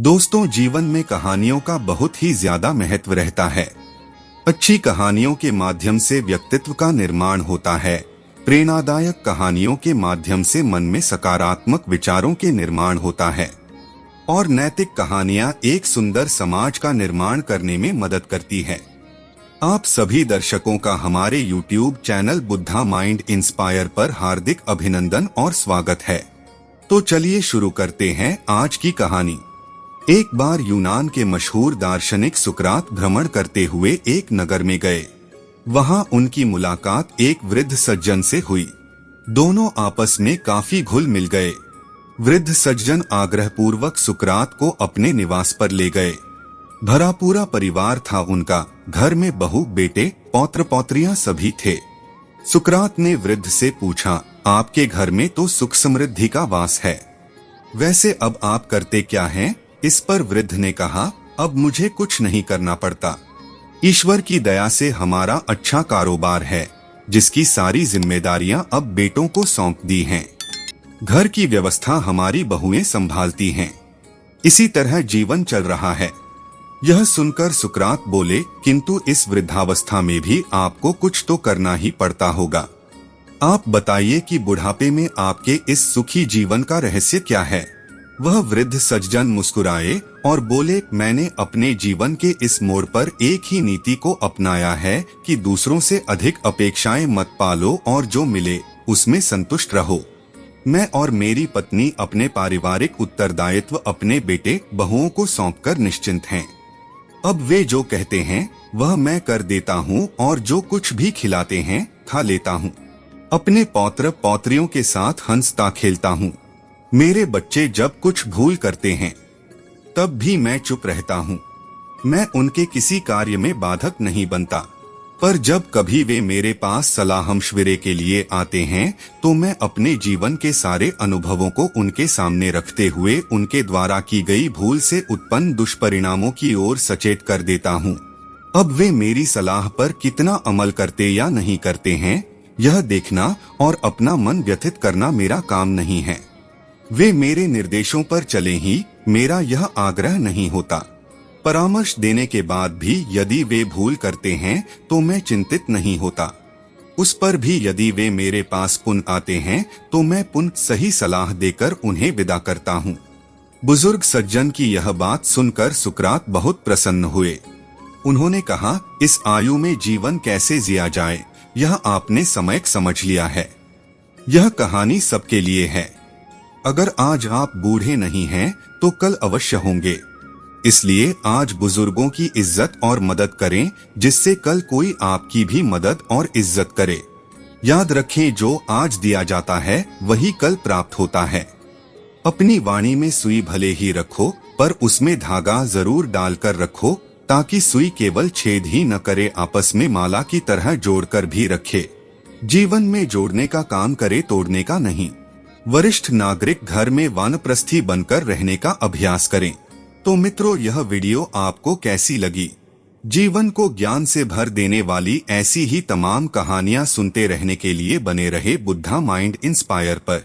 दोस्तों, जीवन में कहानियों का बहुत ही ज्यादा महत्व रहता है। अच्छी कहानियों के माध्यम से व्यक्तित्व का निर्माण होता है। प्रेरणादायक कहानियों के माध्यम से मन में सकारात्मक विचारों के निर्माण होता है और नैतिक कहानियां एक सुंदर समाज का निर्माण करने में मदद करती है। आप सभी दर्शकों का हमारे YouTube channel Buddha mind inspire पर हार्दिक अभिनंदन और स्वागत है। तो चलिए शुरू करते हैं आज की कहानी। एक बार यूनान के मशहूर दार्शनिक सुकरात भ्रमण करते हुए एक नगर में गए। वहां उनकी मुलाकात एक वृद्ध सज्जन से हुई। दोनों आपस में काफी घुल मिल गए। वृद्ध सज्जन आग्रहपूर्वक सुकरात को अपने निवास पर ले गए। भरा पूरा परिवार था उनका। घर में बहू, बेटे, पौत्र पौत्रियां सभी थे। सुकरात ने वृद्ध से पूछा, आपके घर में तो सुख समृद्धि का वास है, वैसे अब आप करते क्या हैं? इस पर वृद्ध ने कहा, अब मुझे कुछ नहीं करना पड़ता। ईश्वर की दया से हमारा अच्छा कारोबार है, जिसकी सारी जिम्मेदारियां अब बेटों को सौंप दी हैं। घर की व्यवस्था हमारी बहुएं संभालती हैं। इसी तरह जीवन चल रहा है। यह सुनकर सुकरात बोले, किंतु इस वृद्धावस्था में भी आपको कुछ तो करना ही पड़ता होगा। आप बताइए कि बुढ़ापे में आपके इस सुखी जीवन का रहस्य क्या है? वह वृद्ध सज्जन मुस्कुराए और बोले, मैंने अपने जीवन के इस मोड़ पर एक ही नीति को अपनाया है कि दूसरों से अधिक अपेक्षाएं मत पालो और जो मिले उसमें संतुष्ट रहो। मैं और मेरी पत्नी अपने पारिवारिक उत्तरदायित्व अपने बेटे बहुओं को सौंपकर निश्चिंत हैं। अब वे जो कहते हैं वह मैं कर देता हूँ और जो कुछ भी खिलाते हैं खा लेता हूँ। अपने पौत्र पौत्रियों के साथ हंसता खेलता हूँ। मेरे बच्चे जब कुछ भूल करते हैं तब भी मैं चुप रहता हूँ। मैं उनके किसी कार्य में बाधक नहीं बनता, पर जब कभी वे मेरे पास सलाह-मशविरे के लिए आते हैं तो मैं अपने जीवन के सारे अनुभवों को उनके सामने रखते हुए उनके द्वारा की गई भूल से उत्पन्न दुष्परिणामों की ओर सचेत कर देता हूँ। अब वे मेरी सलाह पर कितना अमल करते या नहीं करते हैं, यह देखना और अपना मन व्यथित करना मेरा काम नहीं है। वे मेरे निर्देशों पर चले ही मेरा यह आग्रह नहीं होता। परामर्श देने के बाद भी यदि वे भूल करते हैं तो मैं चिंतित नहीं होता। उस पर भी यदि वे मेरे पास पुनः आते हैं तो मैं पुनः सही सलाह देकर उन्हें विदा करता हूँ। बुजुर्ग सज्जन की यह बात सुनकर सुकरात बहुत प्रसन्न हुए। उन्होंने कहा, इस आयु में जीवन कैसे जिया जाए, यह आपने सम्यक समझ लिया है। यह कहानी सबके लिए है। अगर आज आप बूढ़े नहीं हैं तो कल अवश्य होंगे। इसलिए आज बुजुर्गों की इज्जत और मदद करें, जिससे कल कोई आपकी भी मदद और इज्जत करे। याद रखें, जो आज दिया जाता है वही कल प्राप्त होता है। अपनी वाणी में सुई भले ही रखो, पर उसमें धागा जरूर डालकर रखो, ताकि सुई केवल छेद ही न करे, आपस में माला की तरह जोड़कर भी रखे। जीवन में जोड़ने का काम करे, तोड़ने का नहीं। वरिष्ठ नागरिक घर में वानप्रस्थी बनकर रहने का अभ्यास करें। तो मित्रों, यह वीडियो आपको कैसी लगी? जीवन को ज्ञान से भर देने वाली ऐसी ही तमाम कहानियां सुनते रहने के लिए बने रहे बुद्धा माइंड इंस्पायर पर।